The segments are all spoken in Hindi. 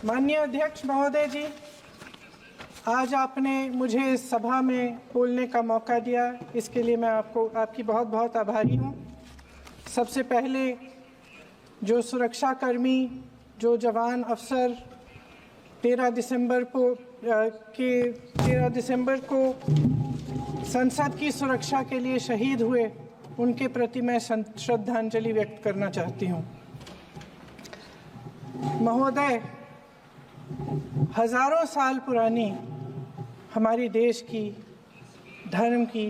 माननीय अध्यक्ष महोदय जी, आज आपने मुझे इस सभा में बोलने का मौका दिया, इसके लिए मैं आपकी बहुत बहुत आभारी हूँ। सबसे पहले जो सुरक्षाकर्मी, जो जवान अफसर 13 दिसंबर को संसद की सुरक्षा के लिए शहीद हुए, उनके प्रति मैं श्रद्धांजलि व्यक्त करना चाहती हूँ। महोदय, हजारों साल पुरानी हमारी देश की, धर्म की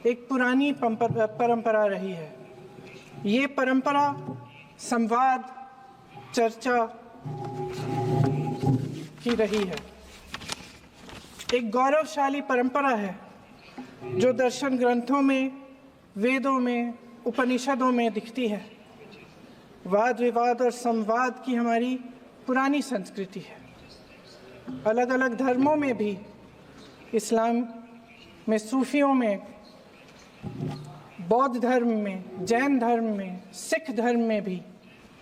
एक पुरानी परंपरा रही है। ये परंपरा संवाद, चर्चा की रही है। एक गौरवशाली परंपरा है जो दर्शन ग्रंथों में, वेदों में, उपनिषदों में दिखती है। वाद विवाद और संवाद की हमारी पुरानी संस्कृति है। अलग अलग धर्मों में भी, इस्लाम में, सूफियों में, बौद्ध धर्म में, जैन धर्म में, सिख धर्म में भी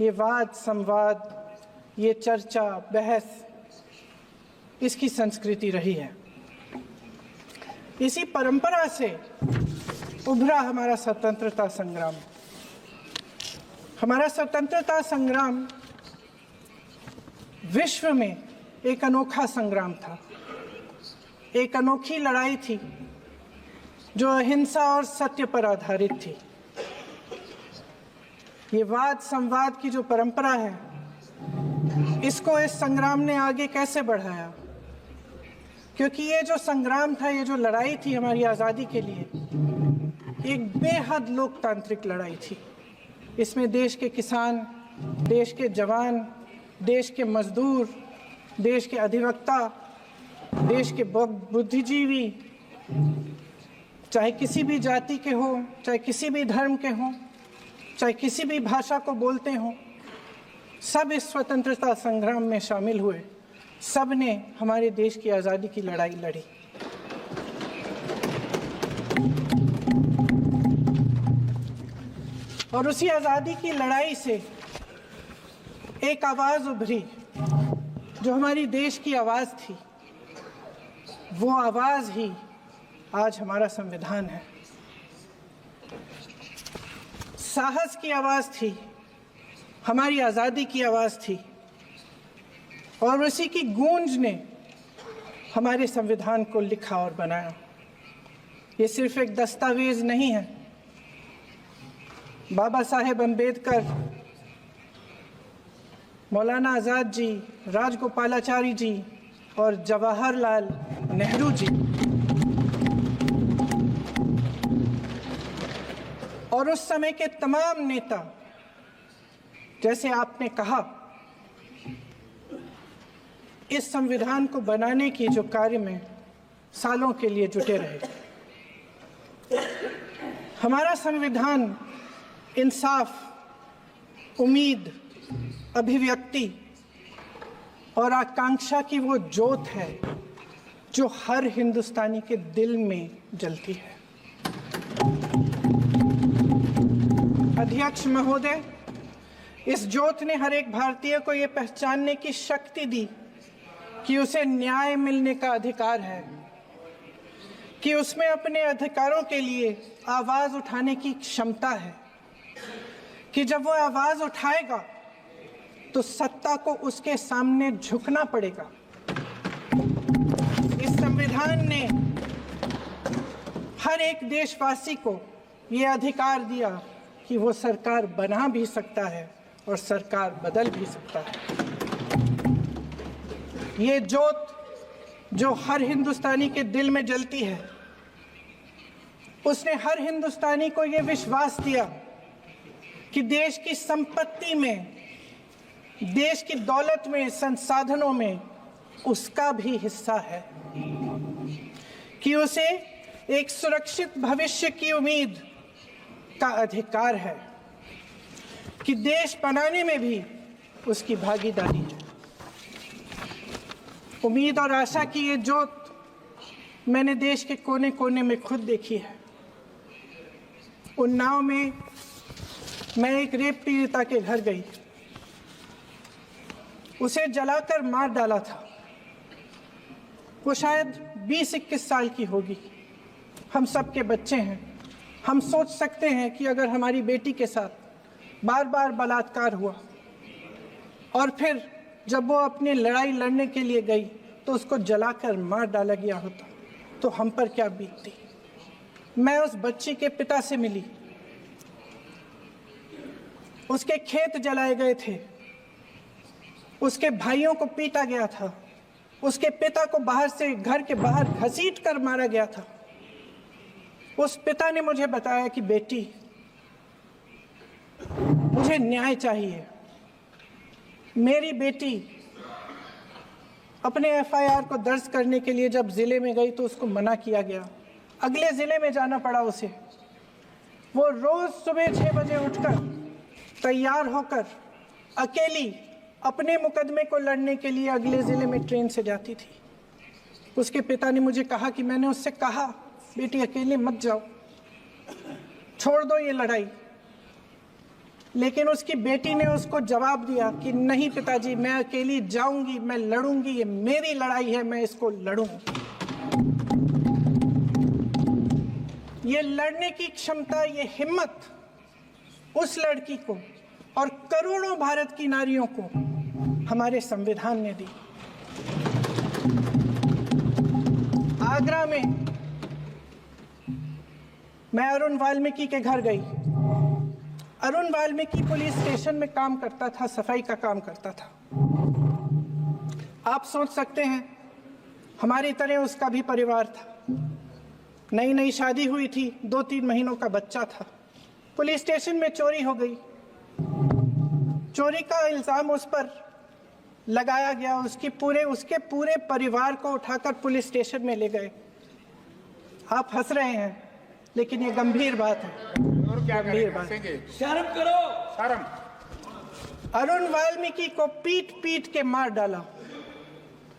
ये वाद संवाद, ये चर्चा बहस, इसकी संस्कृति रही है। इसी परंपरा से उभरा हमारा स्वतंत्रता संग्राम। हमारा स्वतंत्रता संग्राम विश्व में एक अनोखा संग्राम था, एक अनोखी लड़ाई थी जो अहिंसा और सत्य पर आधारित थी। ये वाद संवाद की जो परंपरा है, इसको इस संग्राम ने आगे कैसे बढ़ाया? क्योंकि ये जो संग्राम था, ये जो लड़ाई थी हमारी आज़ादी के लिए, एक बेहद लोकतांत्रिक लड़ाई थी। इसमें देश के किसान, देश के जवान, देश के मजदूर, देश के अधिवक्ता, देश के बुद्धिजीवी, चाहे किसी भी जाति के हो, चाहे किसी भी धर्म के हों, चाहे किसी भी भाषा को बोलते हों, सब इस स्वतंत्रता संग्राम में शामिल हुए। सब ने हमारे देश की आज़ादी की लड़ाई लड़ी। और उसी आज़ादी की लड़ाई से एक आवाज़ उभरी जो हमारी देश की आवाज़ थी। वो आवाज़ ही आज हमारा संविधान है। साहस की आवाज़ थी, हमारी आज़ादी की आवाज़ थी, और उसी की गूंज ने हमारे संविधान को लिखा और बनाया। ये सिर्फ एक दस्तावेज नहीं है। बाबा साहेब अम्बेडकर, मौलाना आज़ाद जी, राजगोपालाचारी जी और जवाहरलाल नेहरू जी और उस समय के तमाम नेता, जैसे आपने कहा, इस संविधान को बनाने की जो कार्य में सालों के लिए जुटे रहे। हमारा संविधान इंसाफ, उम्मीद, अभिव्यक्ति और आकांक्षा की वो ज्योत है जो हर हिंदुस्तानी के दिल में जलती है। अध्यक्ष महोदय, इस ज्योत ने हर एक भारतीय को ये पहचानने की शक्ति दी कि उसे न्याय मिलने का अधिकार है, कि उसमें अपने अधिकारों के लिए आवाज उठाने की क्षमता है, कि जब वो आवाज उठाएगा तो सत्ता को उसके सामने झुकना पड़ेगा। इस संविधान ने हर एक देशवासी को ये अधिकार दिया कि वो सरकार बना भी सकता है और सरकार बदल भी सकता है। ये ज्योत जो हर हिंदुस्तानी के दिल में जलती है, उसने हर हिंदुस्तानी को ये विश्वास दिया कि देश की संपत्ति में, देश की दौलत में, संसाधनों में उसका भी हिस्सा है, कि उसे एक सुरक्षित भविष्य की उम्मीद का अधिकार है, कि देश बनाने में भी उसकी भागीदारी है। उम्मीद और आशा की ये ज्योत मैंने देश के कोने कोने में खुद देखी है। उन्नाव में मैं एक रेप पीड़िता के घर गई। उसे जलाकर मार डाला था। वो शायद 20-21 साल की होगी। हम सबके बच्चे हैं। हम सोच सकते हैं कि अगर हमारी बेटी के साथ बार बार बलात्कार हुआ और फिर जब वो अपनी लड़ाई लड़ने के लिए गई तो उसको जलाकर मार डाला गया होता तो हम पर क्या बीतती। मैं उस बच्ची के पिता से मिली। उसके खेत जलाए गए थे, उसके भाइयों को पीटा गया था, उसके पिता को बाहर से घर के बाहर घसीट कर मारा गया था। उस पिता ने मुझे बताया कि बेटी, मुझे न्याय चाहिए। मेरी बेटी अपने एफआईआर को दर्ज करने के लिए जब जिले में गई तो उसको मना किया गया। अगले जिले में जाना पड़ा उसे। वो रोज सुबह 6 बजे उठकर तैयार होकर अकेली अपने मुकदमे को लड़ने के लिए अगले जिले में ट्रेन से जाती थी। उसके पिता ने मुझे कहा कि मैंने उससे कहा, बेटी अकेले मत जाओ, छोड़ दो ये लड़ाई। लेकिन उसकी बेटी ने उसको जवाब दिया कि नहीं पिताजी, मैं अकेली जाऊंगी, मैं लड़ूंगी, ये मेरी लड़ाई है, मैं इसको लड़ूंगी। ये लड़ने की क्षमता, ये हिम्मत उस लड़की को और करोड़ों भारत की नारियों को हमारे संविधान ने दी। आगरा में मैं अरुण वाल्मीकि के घर गई। अरुण वाल्मीकि पुलिस स्टेशन में काम करता था, सफाई का काम करता था। आप सोच सकते हैं हमारी तरह उसका भी परिवार था। नई नई शादी हुई थी, 2-3 महीनों का बच्चा था। पुलिस स्टेशन में चोरी हो गई। चोरी का इल्जाम उस पर लगाया गया। उसके पूरे परिवार को उठाकर पुलिस स्टेशन में ले गए। आप हंस रहे हैं, लेकिन ये गंभीर बात है। और क्या गंभीर बात। शर्म करो, शर्म। अरुण वाल्मीकि को पीट पीट के मार डाला,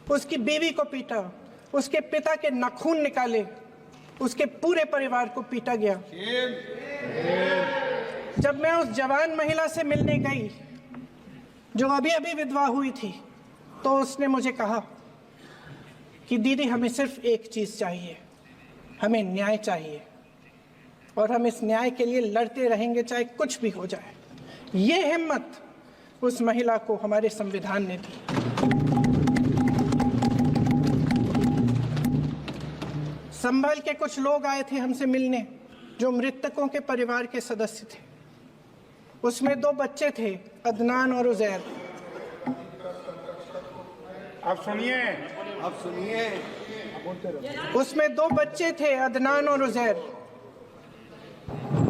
उसकी बीवी को पीटा, उसके पिता के नाखून निकाले, उसके पूरे परिवार को पीटा गया। जब मैं उस जवान महिला से मिलने गई जो अभी अभी विधवा हुई थी, तो उसने मुझे कहा कि दीदी, हमें सिर्फ एक चीज चाहिए, हमें न्याय चाहिए और हम इस न्याय के लिए लड़ते रहेंगे, चाहे कुछ भी हो जाए। ये हिम्मत उस महिला को हमारे संविधान ने दी। संभल के कुछ लोग आए थे हमसे मिलने जो मृतकों के परिवार के सदस्य थे। उसमें 2 बच्चे थे, अदनान और उजैर। अब सुनिए। उसमें 2 बच्चे थे, अदनान और उजैर।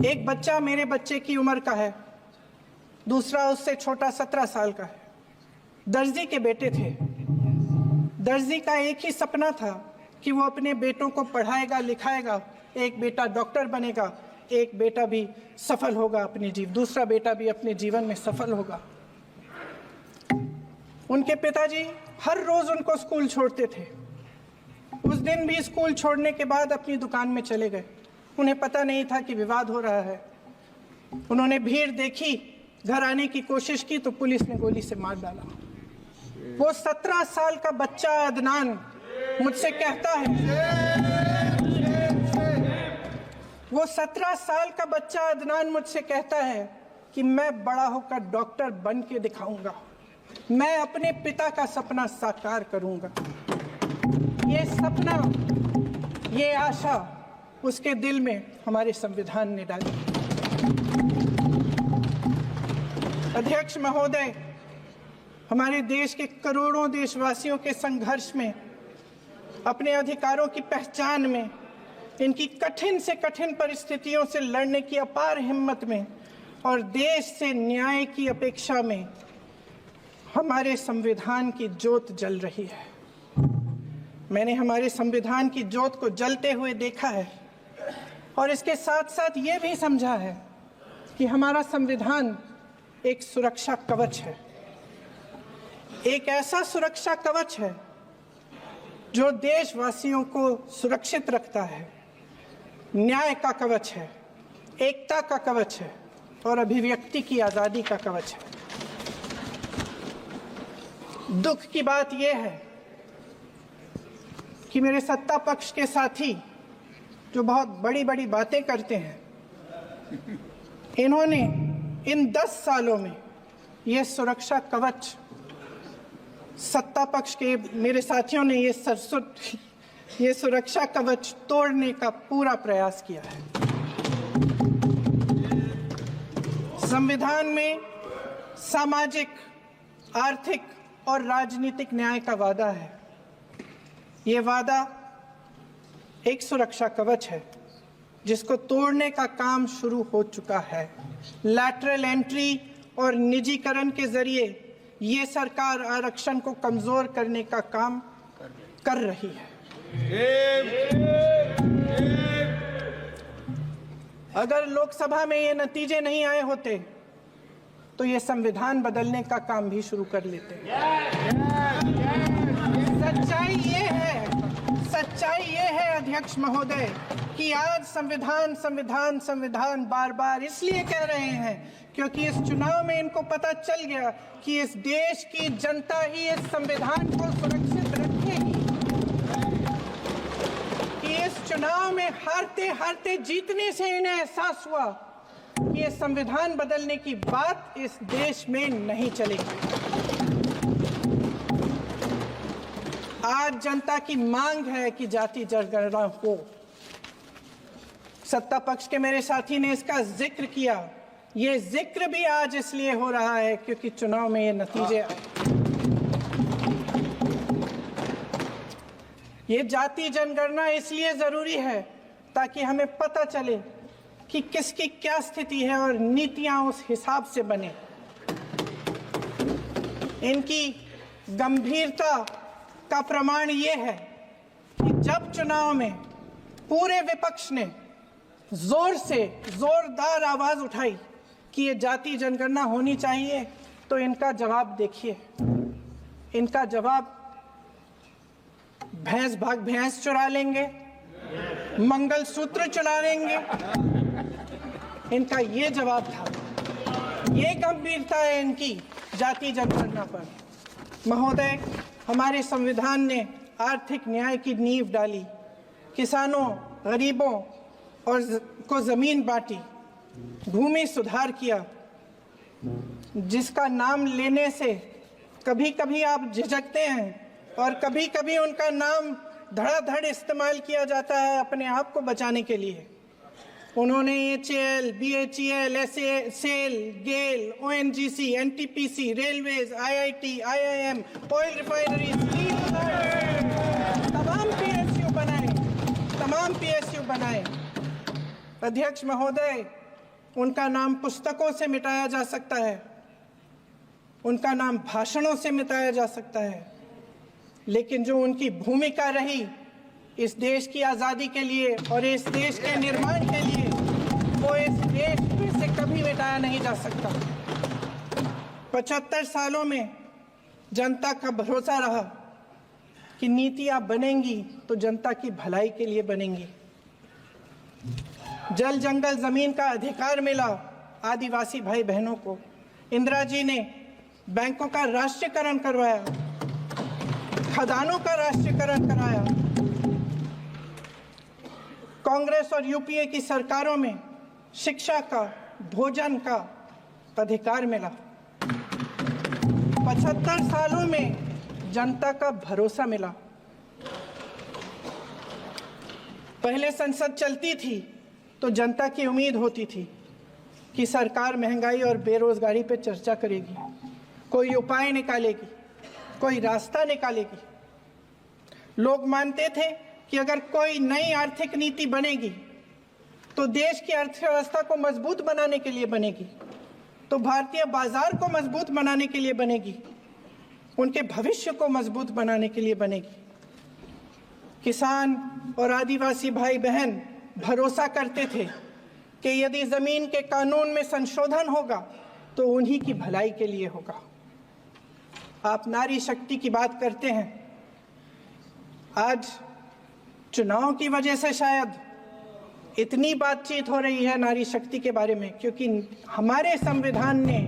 एक बच्चा मेरे बच्चे की उम्र का है, दूसरा उससे छोटा 17 साल का है। दर्जी के बेटे थे। दर्जी का एक ही सपना था कि वो अपने बेटों को पढ़ाएगा लिखाएगा। एक बेटा डॉक्टर बनेगा, एक बेटा भी सफल होगा दूसरा बेटा भी अपने जीवन में सफल होगा। उनके पिताजी हर रोज उनको स्कूल छोड़ते थे। उस दिन भी स्कूल छोड़ने के बाद अपनी दुकान में चले गए। उन्हें पता नहीं था कि विवाद हो रहा है। उन्होंने भीड़ देखी, घर आने की कोशिश की तो पुलिस ने गोली से मार डाला। वो 17 साल का बच्चा अदनान मुझसे कहता है, वो 17 साल का बच्चा अदनान मुझसे कहता है कि मैं बड़ा होकर डॉक्टर बन के दिखाऊंगा, मैं अपने पिता का सपना साकार करूंगा। ये सपना, ये आशा उसके दिल में हमारे संविधान ने डाली। अध्यक्ष महोदय, हमारे देश के करोड़ों देशवासियों के संघर्ष में, अपने अधिकारों की पहचान में, इनकी कठिन से कठिन परिस्थितियों से लड़ने की अपार हिम्मत में और देश से न्याय की अपेक्षा में हमारे संविधान की ज्योत जल रही है। मैंने हमारे संविधान की ज्योत को जलते हुए देखा है और इसके साथ साथ ये भी समझा है कि हमारा संविधान एक सुरक्षा कवच है। एक ऐसा सुरक्षा कवच है जो देशवासियों को सुरक्षित रखता है, न्याय का कवच है, एकता का कवच है और अभिव्यक्ति की आज़ादी का कवच है। दुख की बात यह है कि मेरे सत्ता पक्ष के साथी जो बहुत बड़ी बड़ी बातें करते हैं, इन्होंने इन 10 सालों में ये सुरक्षा कवच, सत्ता पक्ष के मेरे साथियों ने ये सुरक्षा कवच तोड़ने का पूरा प्रयास किया है। संविधान में सामाजिक, आर्थिक और राजनीतिक न्याय का वादा है। ये वादा एक सुरक्षा कवच है जिसको तोड़ने का काम शुरू हो चुका है। लैटरल एंट्री और निजीकरण के जरिए ये सरकार आरक्षण को कमजोर करने का काम कर रही है। अगर लोकसभा में ये नतीजे नहीं आए होते तो ये संविधान बदलने का काम भी शुरू कर लेते। सच्चाई ये है अध्यक्ष महोदय कि आज संविधान बार बार इसलिए कह रहे हैं क्योंकि इस चुनाव में इनको पता चल गया कि इस देश की जनता ही इस संविधान को सुरक्षित रखेगी, कि इस चुनाव में हारते हारते जीतने से इन्हें एहसास हुआ कि ये संविधान बदलने की बात इस देश में नहीं चलेगी। आज जनता की मांग है कि जाति जनगणना हो। सत्ता पक्ष के मेरे साथी ने इसका जिक्र किया। ये जिक्र भी आज इसलिए हो रहा है क्योंकि चुनाव में ये नतीजे आए। ये जाति जनगणना इसलिए जरूरी है ताकि हमें पता चले कि किसकी क्या स्थिति है और नीतियां उस हिसाब से बने। इनकी गंभीरता का प्रमाण ये है कि जब चुनाव में पूरे विपक्ष ने जोरदार आवाज उठाई कि ये जाति जनगणना होनी चाहिए, तो इनका जवाब देखिए। इनका जवाब भैंस चुरा लेंगे, मंगलसूत्र चुरा लेंगे, इनका ये जवाब था। ये गंभीरता है इनकी जाति जनगणना पर। महोदय, हमारे संविधान ने आर्थिक न्याय की नींव डाली, किसानों, गरीबों और को जमीन बांटी, भूमि सुधार किया, जिसका नाम लेने से कभी कभी आप झिझकते हैं और कभी कभी उनका नाम धड़ाधड़ इस्तेमाल किया जाता है अपने आप को बचाने के लिए। उन्होंने HAL, BHEL, SAIL, GAIL, ONGC, NTPC, railways, IIT, IIM, oil refinery, तमाम PSU बनाए। अध्यक्ष महोदय, उनका नाम पुस्तकों से मिटाया जा सकता है, उनका नाम भाषणों से मिटाया जा सकता है, लेकिन जो उनकी भूमिका रही इस देश की आज़ादी के लिए और इस देश के निर्माण के लिए, वो इस देश में से कभी मिटाया नहीं जा सकता। 75 सालों में जनता का भरोसा रहा कि नीतियां बनेंगी तो जनता की भलाई के लिए बनेंगी। जल जंगल जमीन का अधिकार मिला आदिवासी भाई बहनों को। इंदिरा जी ने बैंकों का राष्ट्रीयकरण करवाया, खदानों का राष्ट्रीयकरण कराया। कांग्रेस और यूपीए की सरकारों में शिक्षा का, भोजन का अधिकार मिला। 75 सालों में जनता का भरोसा मिला। पहले संसद चलती थी तो जनता की उम्मीद होती थी कि सरकार महंगाई और बेरोजगारी पर चर्चा करेगी, कोई उपाय निकालेगी, कोई रास्ता निकालेगी। लोग मानते थे कि अगर कोई नई आर्थिक नीति बनेगी तो देश की अर्थव्यवस्था को मजबूत बनाने के लिए बनेगी, तो भारतीय बाजार को मजबूत बनाने के लिए बनेगी, उनके भविष्य को मजबूत बनाने के लिए बनेगी। किसान और आदिवासी भाई बहन भरोसा करते थे कि यदि जमीन के कानून में संशोधन होगा तो उन्हीं की भलाई के लिए होगा। आप नारी शक्ति की बात करते हैं। आज चुनाव की वजह से शायद इतनी बातचीत हो रही है नारी शक्ति के बारे में, क्योंकि हमारे संविधान ने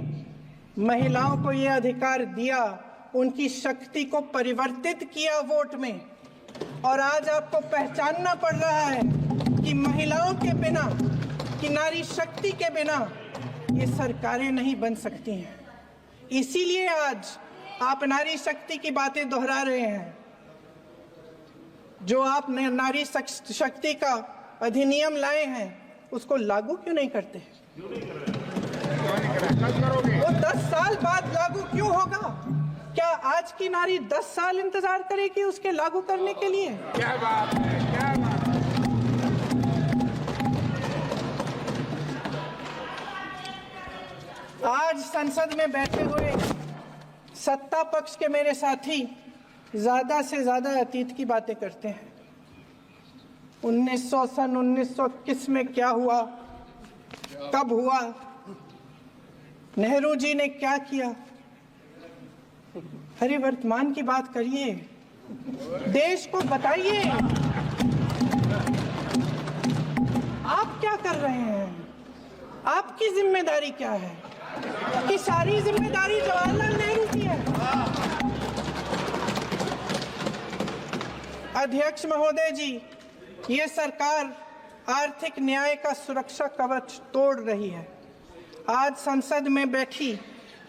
महिलाओं को यह अधिकार दिया उनकी शक्ति को परिवर्तित किया वोट में, और आज आपको पहचानना पड़ रहा है कि महिलाओं के बिना, कि नारी शक्ति के बिना ये सरकारें नहीं बन सकती हैं। इसीलिए आज आप नारी शक्ति की बातें दोहरा रहे हैं। जो आप नारी शक्ति का अधिनियम लाए हैं उसको लागू क्यों नहीं करते? वो 10 साल बाद लागू क्यों होगा? क्या आज की नारी 10 साल इंतजार करेगी उसके लागू करने के लिए? क्या बात है, क्या बात है। आज संसद में बैठे हुए सत्ता पक्ष के मेरे साथी ज्यादा से ज्यादा अतीत की बातें करते हैं। 1921 में क्या हुआ, कब हुआ, नेहरू जी ने क्या किया? अरे वर्तमान की बात करिए, देश को बताइए आप क्या कर रहे हैं, आपकी जिम्मेदारी क्या है? कि सारी जिम्मेदारी जवाहरलाल नेहरू की है। अध्यक्ष महोदय जी, ये सरकार आर्थिक न्याय का सुरक्षा कवच तोड़ रही है। आज संसद में बैठी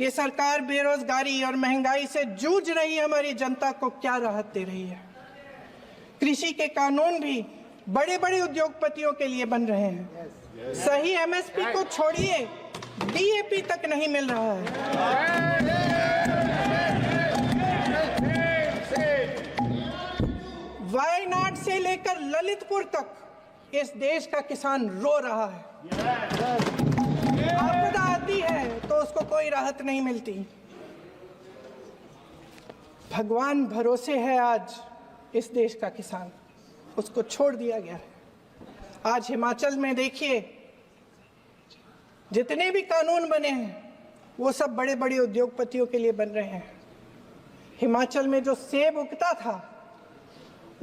ये सरकार बेरोजगारी और महंगाई से जूझ रही हमारी जनता को क्या राहत दे रही है? कृषि के कानून भी बड़े बड़े उद्योगपतियों के लिए बन रहे हैं। सही एमएसपी को छोड़िए, डीएपी तक नहीं मिल रहा है। वायनाड से लेकर ललितपुर तक इस देश का किसान रो रहा है। आपदा आती है तो उसको कोई राहत नहीं मिलती। भगवान भरोसे है आज इस देश का किसान, उसको छोड़ दिया गया है। आज हिमाचल में देखिए, जितने भी कानून बने हैं वो सब बड़े बड़े उद्योगपतियों के लिए बन रहे हैं। हिमाचल में जो सेब उगता था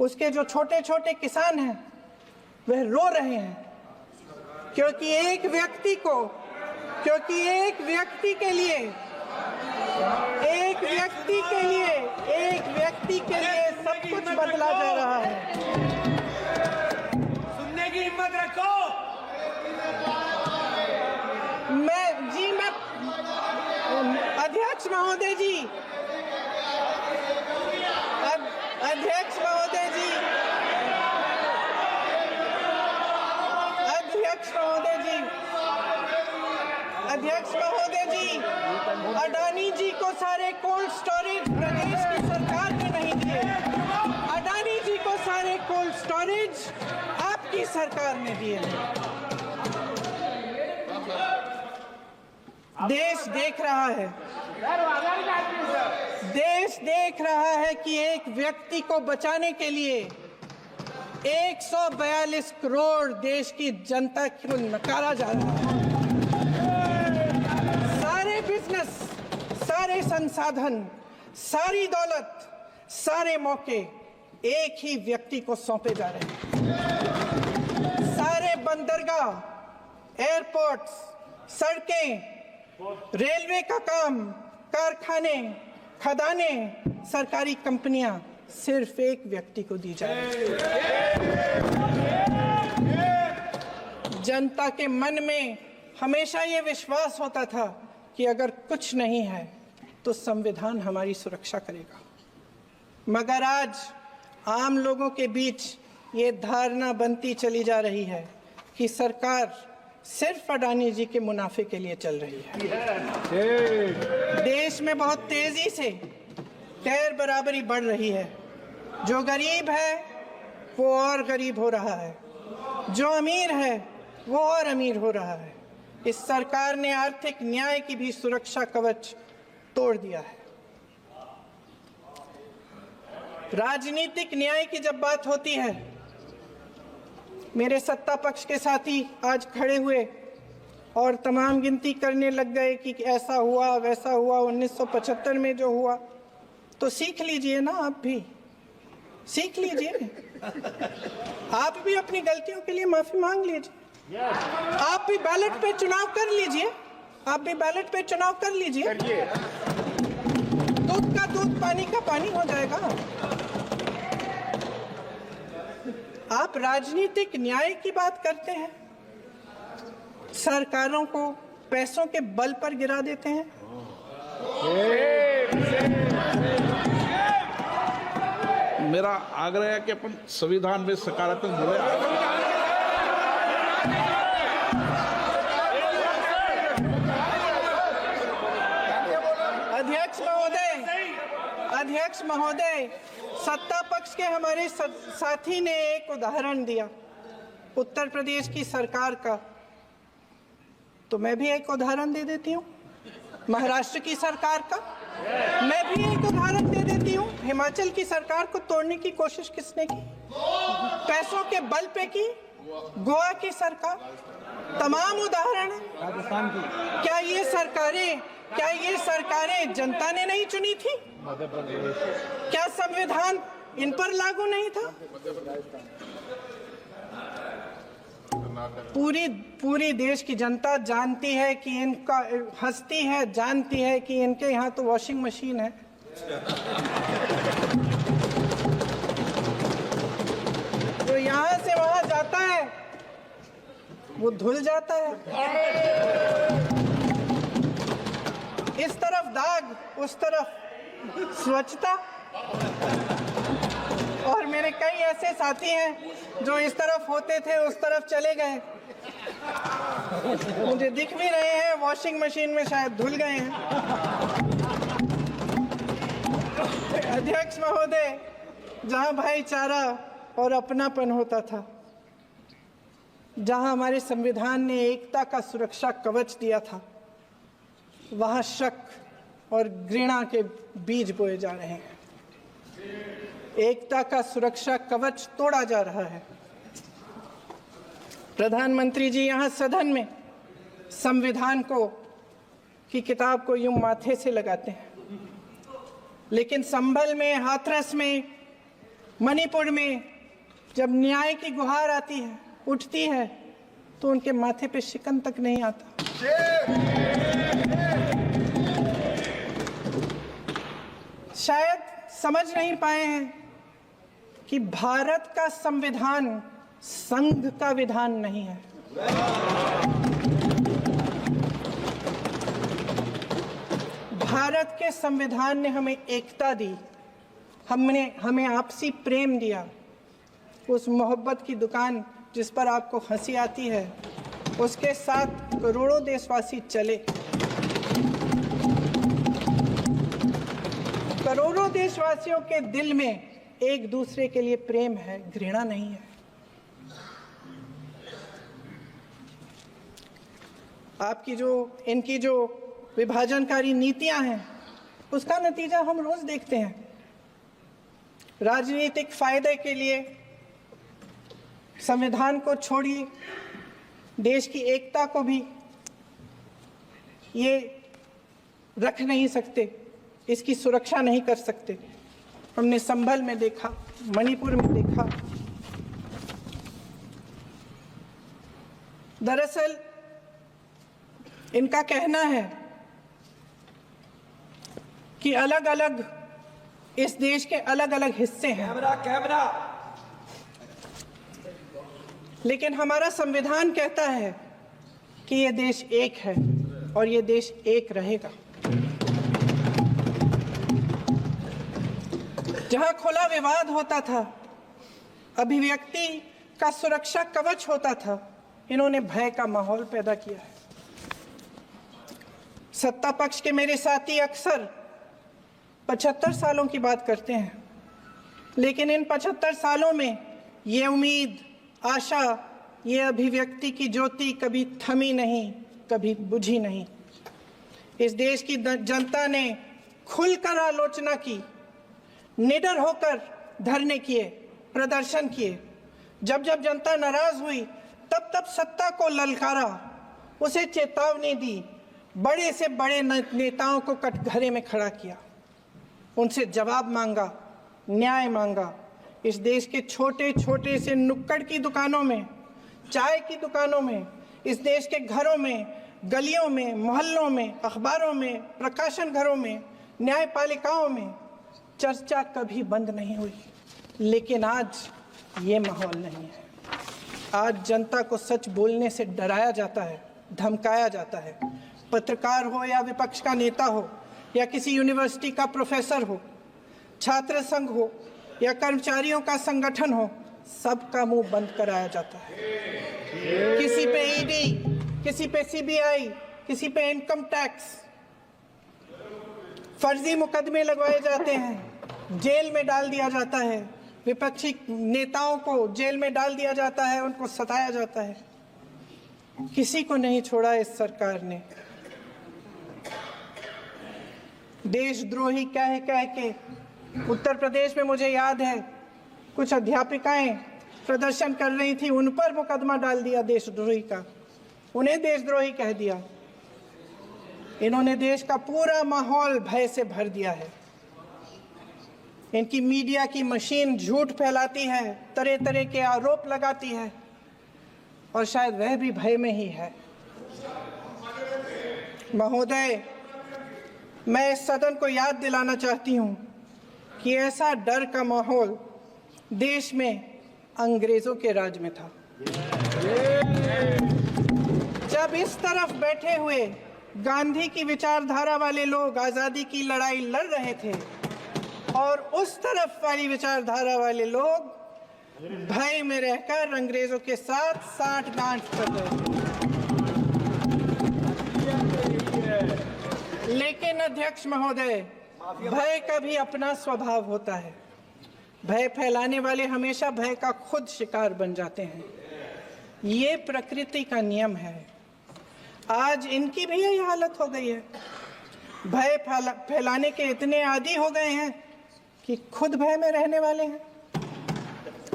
उसके जो छोटे छोटे किसान हैं वह रो रहे हैं, क्योंकि एक व्यक्ति के लिए सब कुछ बदला जा रहा है। सुनने की हिम्मत रखो। अध्यक्ष महोदय जी, अडानी जी को सारे कोल्ड स्टोरेज प्रदेश की सरकार ने नहीं दिए। अडानी जी को सारे कोल्ड स्टोरेज आपकी सरकार ने दिए। देश देख रहा है कि एक व्यक्ति को बचाने के लिए 142 करोड़ देश की जनता को नकारा जा रहा है। सारे बिजनेस, सारे संसाधन, सारी दौलत, सारे मौके एक ही व्यक्ति को सौंपे जा रहे हैं। सारे बंदरगाह, एयरपोर्ट्स, सड़कें, रेलवे का काम, कारखाने, खदाने, सरकारी कंपनियां सिर्फ एक व्यक्ति को दी जा रही है। जनता के मन में हमेशा ये विश्वास होता था कि अगर कुछ नहीं है तो संविधान हमारी सुरक्षा करेगा, मगर आज आम लोगों के बीच ये धारणा बनती चली जा रही है कि सरकार सिर्फ अडानी जी के मुनाफे के लिए चल रही है। देश में बहुत तेजी से गैर बराबरी बढ़ रही है। जो गरीब है वो और गरीब हो रहा है, जो अमीर है वो और अमीर हो रहा है। इस सरकार ने आर्थिक न्याय की भी सुरक्षा कवच तोड़ दिया है। राजनीतिक न्याय की जब बात होती है, मेरे सत्ता पक्ष के साथी आज खड़े हुए और तमाम गिनती करने लग गए कि ऐसा हुआ वैसा हुआ, 1975 में जो हुआ, तो सीख लीजिए ना, आप भी सीख लीजिए। आप भी अपनी गलतियों के लिए माफी मांग लीजिए। आप भी बैलेट पे चुनाव कर लीजिए। दूध का दूध का पानी हो जाएगा। आप राजनीतिक न्याय की बात करते हैं, सरकारों को पैसों के बल पर गिरा देते हैं। मेरा आग्रह है कि अपन संविधान में सकारात्मक बोले। अध्यक्ष महोदय, सत्ता पक्ष के हमारे साथी ने एक उदाहरण दिया उत्तर प्रदेश की सरकार का, तो मैं भी एक उदाहरण दे देती हूँ महाराष्ट्र की सरकार का। मैं भी एक उदाहरण दे देती हूँ हिमाचल की सरकार को तोड़ने की कोशिश किसने की, पैसों के बल पे की, गोवा की सरकार। तमाम उदाहरण है। राजस्थान की क्या ये सरकारें जनता ने नहीं चुनी थी? क्या संविधान इन पर लागू नहीं था? पूरी देश की जनता जानती है कि इनका हंसती है, जानती है कि इनके यहाँ तो वॉशिंग मशीन है। तो यहाँ से वहां जाता है वो धुल जाता है। इस तरफ दाग, उस तरफ स्वच्छता। और मेरे कई ऐसे साथी हैं जो इस तरफ होते थे उस तरफ चले गए, मुझे दिख भी रहे हैं, वॉशिंग मशीन में शायद धुल गए हैं। अध्यक्ष महोदय, जहां भाईचारा और अपनापन होता था, जहां हमारे संविधान ने एकता का सुरक्षा कवच दिया था, वहां शक और घृणा के बीज बोए जा रहे हैं। एकता का सुरक्षा कवच तोड़ा जा रहा है। प्रधानमंत्री जी यहाँ सदन में संविधान की किताब को यूं माथे से लगाते हैं, लेकिन संभल में, हाथरस में, मणिपुर में जब न्याय की गुहार आती है, उठती है, तो उनके माथे पे शिकन तक नहीं आता। शायद समझ नहीं पाए हैं कि भारत का संविधान संघ का विधान नहीं है। भारत के संविधान ने हमें एकता दी, हमें आपसी प्रेम दिया। उस मोहब्बत की दुकान जिस पर आपको हंसी आती है, उसके साथ करोड़ों देशवासी चले। करोड़ों देशवासियों के दिल में एक दूसरे के लिए प्रेम है, घृणा नहीं है। इनकी जो विभाजनकारी नीतियां हैं, उसका नतीजा हम रोज देखते हैं। राजनीतिक फायदे के लिए संविधान को छोड़िए, देश की एकता को भी ये रख नहीं सकते, इसकी सुरक्षा नहीं कर सकते। हमने संभल में देखा, मणिपुर में देखा। दरअसल इनका कहना है कि अलग अलग इस देश के अलग अलग हिस्से हैं, लेकिन हमारा संविधान कहता है कि ये देश एक है और ये देश एक रहेगा। जहां खुला विवाद होता था, अभिव्यक्ति का सुरक्षा कवच होता था, इन्होंने भय का माहौल पैदा किया है। सत्ता पक्ष के मेरे साथी अक्सर 75 सालों की बात करते हैं, लेकिन इन 75 सालों में ये उम्मीद, आशा, ये अभिव्यक्ति की ज्योति कभी थमी नहीं, कभी बुझी नहीं। इस देश की जनता ने खुलकर आलोचना की, निडर होकर धरने किए, प्रदर्शन किए। जब जब जनता नाराज हुई, तब तब सत्ता को ललकारा, उसे चेतावनी दी, बड़े से बड़े नेताओं को कटघरे में खड़ा किया, उनसे जवाब मांगा, न्याय मांगा। इस देश के छोटे छोटे से नुक्कड़ की दुकानों में, चाय की दुकानों में, इस देश के घरों में, गलियों में, मोहल्लों में, अखबारों में, प्रकाशन घरों में, न्यायपालिकाओं में चर्चा कभी बंद नहीं हुई, लेकिन आज ये माहौल नहीं है। आज जनता को सच बोलने से डराया जाता है, धमकाया जाता है। पत्रकार हो या विपक्ष का नेता हो या किसी यूनिवर्सिटी का प्रोफेसर हो, छात्र संघ हो या कर्मचारियों का संगठन हो, सबका मुंह बंद कराया जाता है। किसी पे ईडी, किसी पे सीबीआई, किसी पे इनकम टैक्स, फर्जी मुकदमे लगवाए जाते हैं, जेल में डाल दिया जाता है। विपक्षी नेताओं को जेल में डाल दिया जाता है, उनको सताया जाता है। किसी को नहीं छोड़ा इस सरकार ने। देशद्रोही कह के उत्तर प्रदेश में मुझे याद है कुछ अध्यापिकाएं प्रदर्शन कर रही थी, उन पर मुकदमा डाल दिया देशद्रोही का, उन्हें देशद्रोही कह दिया। इन्होंने देश का पूरा माहौल भय से भर दिया है। इनकी मीडिया की मशीन झूठ फैलाती है, तरह तरह के आरोप लगाती है, और शायद वह भी भय में ही है। महोदय, मैं इस सदन को याद दिलाना चाहती हूं कि ऐसा डर का माहौल देश में अंग्रेजों के राज में था। जब इस तरफ बैठे हुए गांधी की विचारधारा वाले लोग आजादी की लड़ाई लड़ रहे थे और उस तरफ वाली विचारधारा वाले लोग भय में रहकर अंग्रेजों के साथ साठ-गांठ कर रहे थे। लेकिन अध्यक्ष महोदय, भय का भी अपना स्वभाव होता है। भय फैलाने वाले हमेशा भय का खुद शिकार बन जाते हैं। ये प्रकृति का नियम है। आज इनकी भी यही हालत हो गई है। भय फैलाने के इतने आदी हो गए हैं कि खुद भय में रहने वाले हैं।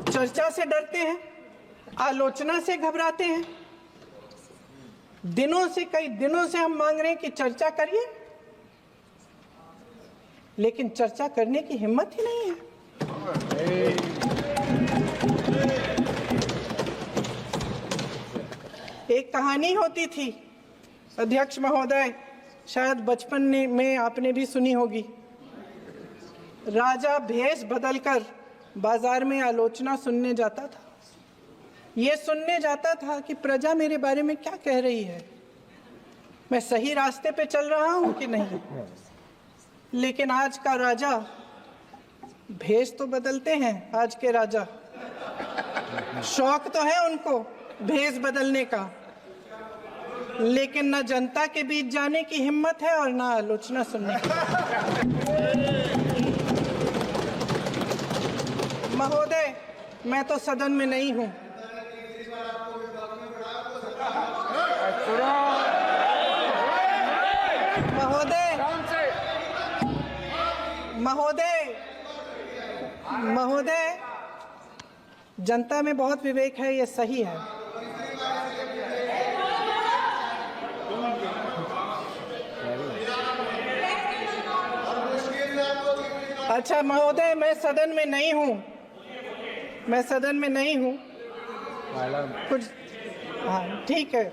चर्चा से डरते हैं, आलोचना से घबराते हैं। कई दिनों से हम मांग रहे हैं कि चर्चा करिए, लेकिन चर्चा करने की हिम्मत ही नहीं है। एक कहानी होती थी अध्यक्ष महोदय, शायद बचपन में आपने भी सुनी होगी। राजा भेष बदलकर बाजार में आलोचना सुनने जाता था। ये सुनने जाता था कि प्रजा मेरे बारे में क्या कह रही है, मैं सही रास्ते पे चल रहा हूं कि नहीं। लेकिन आज का राजा, भेष तो बदलते हैं आज के राजा, शौक तो है उनको भेष बदलने का, लेकिन न जनता के बीच जाने की हिम्मत है और न आलोचना सुनने की। महोदय, मैं तो सदन में नहीं हूं। महोदय, जनता में बहुत विवेक है, ये सही है। अच्छा महोदय, मैं सदन में नहीं हूँ, कुछ हाँ ठीक है,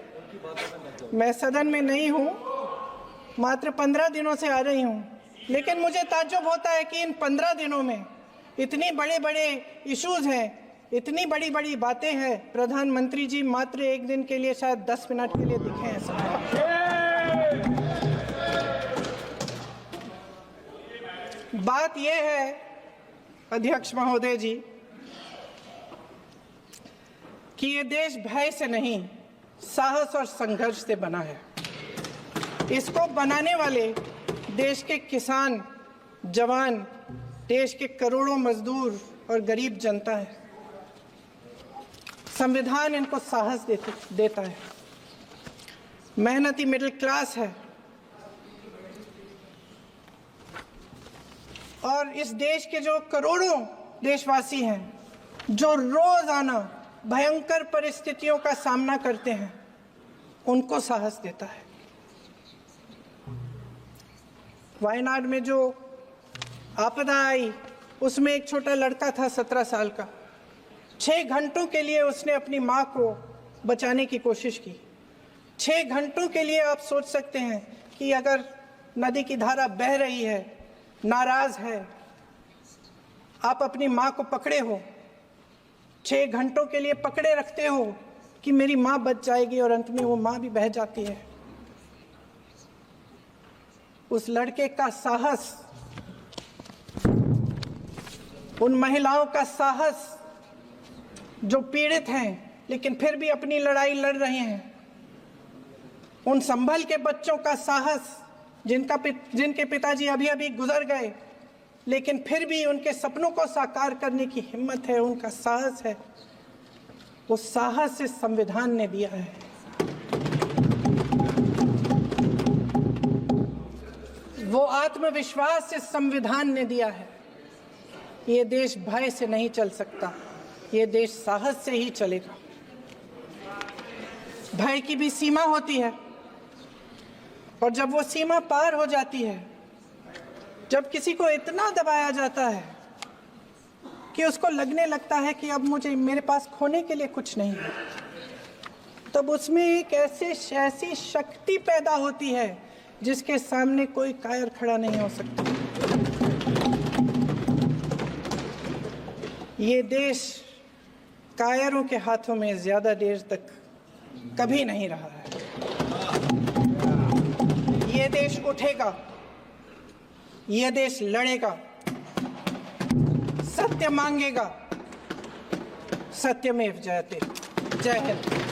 मैं सदन में नहीं हूँ, मात्र 15 दिनों से आ रही हूँ। लेकिन मुझे ताज्जुब होता है कि इन 15 दिनों में इतनी बड़े इश्यूज हैं, इतनी बड़ी बातें हैं, प्रधानमंत्री जी मात्र एक दिन के लिए शायद 10 मिनट के लिए दिखे हैं सब। बात यह है अध्यक्ष महोदय जी कि ये देश भय से नहीं, साहस और संघर्ष से बना है। इसको बनाने वाले देश के किसान, जवान, देश के करोड़ों मजदूर और गरीब जनता है। संविधान इनको साहस देता है। मेहनती मिडिल क्लास है और इस देश के जो करोड़ों देशवासी हैं, जो रोजाना भयंकर परिस्थितियों का सामना करते हैं, उनको साहस देता है। वायनाड में जो आपदा आई, उसमें एक छोटा लड़का था 17 साल का। 6 घंटों के लिए उसने अपनी माँ को बचाने की कोशिश की। 6 घंटों के लिए आप सोच सकते हैं कि अगर नदी की धारा बह रही है, नाराज है, आप अपनी माँ को पकड़े हो, 6 घंटों के लिए पकड़े रखते हो कि मेरी माँ बच जाएगी, और अंत में वो माँ भी बह जाती है। उस लड़के का साहस, उन महिलाओं का साहस जो पीड़ित हैं लेकिन फिर भी अपनी लड़ाई लड़ रहे हैं, उन संभल के बच्चों का साहस जिनके पिताजी अभी अभी गुजर गए लेकिन फिर भी उनके सपनों को साकार करने की हिम्मत है, उनका साहस है, उस साहस से संविधान ने दिया है। वो आत्मविश्वास से संविधान ने दिया है। ये देश भय से नहीं चल सकता, ये देश साहस से ही चलेगा। भय की भी सीमा होती है, और जब वो सीमा पार हो जाती है, जब किसी को इतना दबाया जाता है कि उसको लगने लगता है कि अब मेरे पास खोने के लिए कुछ नहीं है, तब उसमें एक ऐसी शक्ति पैदा होती है जिसके सामने कोई कायर खड़ा नहीं हो सकता। ये देश कायरों के हाथों में ज्यादा देर तक कभी नहीं रहा है। ये देश उठेगा, ये देश लड़ेगा, सत्य मांगेगा, सत्यमेव जयते। जय हिंद।